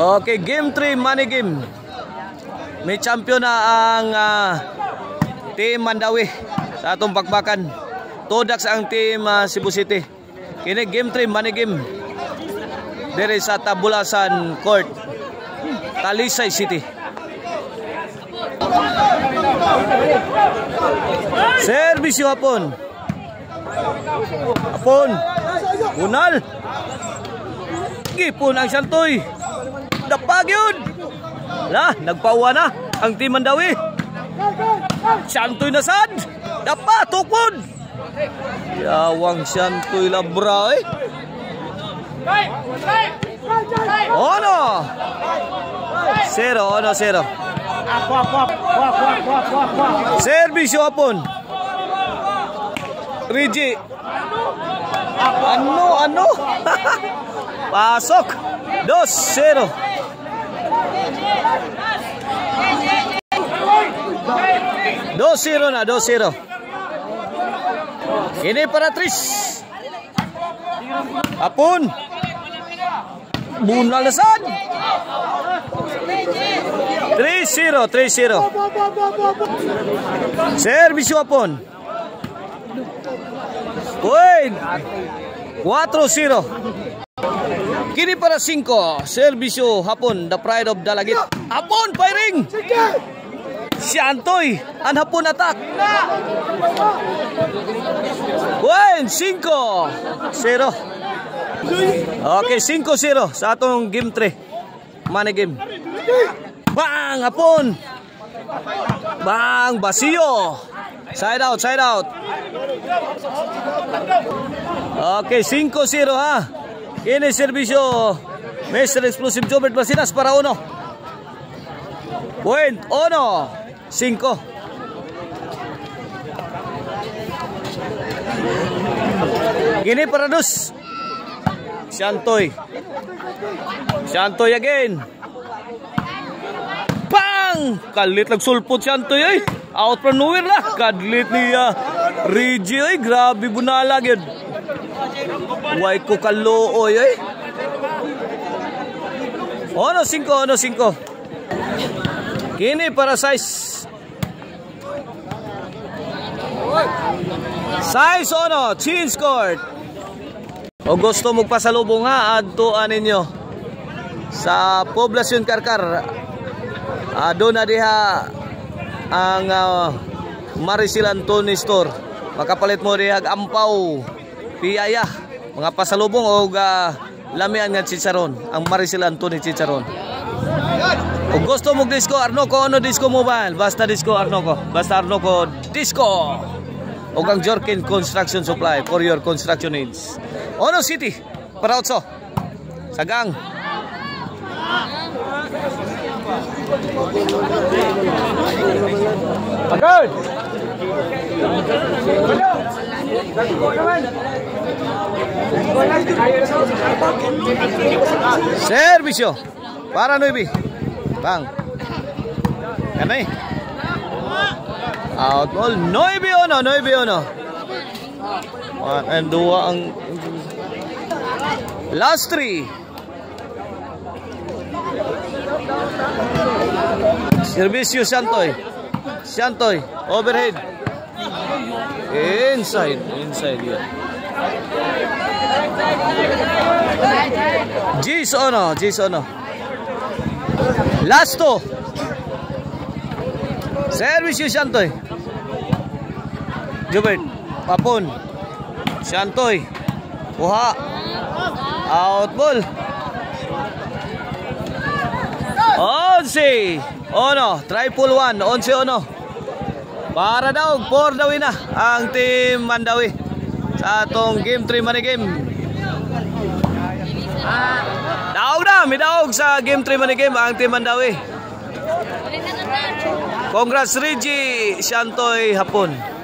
Okay, game 3 money game. May champion na ang Team Mandawi sa atong bakbakan. Todax ang Team Cebu City. Kini game 3 money game. Dere sa Tabulasan Court, Talisay City. Servisyo hapon. Hapon. Unal. Gipon ang Santoy. Dapag yun. Lah, nagpauwa na ang Team Mandawi. Santoy na sad. Dapa, tukod. Yawang Santoy labra eh. Ono. 0-0. Servisyo hapon. Rigi. Ano? Pasok. 2-0. Na 2-0. Ini para Tris. Hapon. Bunal na sad. 3-0. Servisyo hapon. Uy. 4-0. Kini para 5. Servisyo hapon. The pride of Dalagit. Hapon firing. Santoy. Ang hapon attack. Uy. 5-0. Okay, 5-0 sa atong game 3. Money game. Bang! Hapon! Bang! Basiyo! Side out. Okay, 5-0 ha. Ini servisyo Mr. Explosive Jobert Basinas para 1. Point 1. 5. Ini para 2. Santoy again. Bang! Kalit nagsulpot Santoy eh. Out from nowhere lah. Kadlit niya Rigi eh. Grabe bunala gyud. Way ko kalooy eh. 1-5. Kini para size 1. Change court. O gusto magpasalubong ha, adtuan ninyo sa Poblacion Karkar. Doon na diha ang Maricel Antony Store. Makapalit mo diha ampaw, piyaya, mga pasalubong o lamian nga chicharon. Ang Maricel Antony Chicharon. O gusto mo disco, Arnoco, ano disco mobile? Basta disco, Arnoco. Basta Arnoco disco. O ang Jorkin Construction Supply for your construction needs. Ono City para 8. Sagang. Agad. Servisyo para 9. Bang. Kanay. Out ball 9-1. 1 and 2 ang last 3. Servisyo Santoy. Overhead. Inside yun. Gis ono. Last 2. Servisyo Santoy. Jubert. Papon. Santoy. Kuha. Out ball. 11. Triple 1. 11. Para daw 4 daw na ang Team Mandawi sa atong game 3 money game. May daog sa game 3 money game ang Team Mandawi. Congrats Rigi Santoy hapon.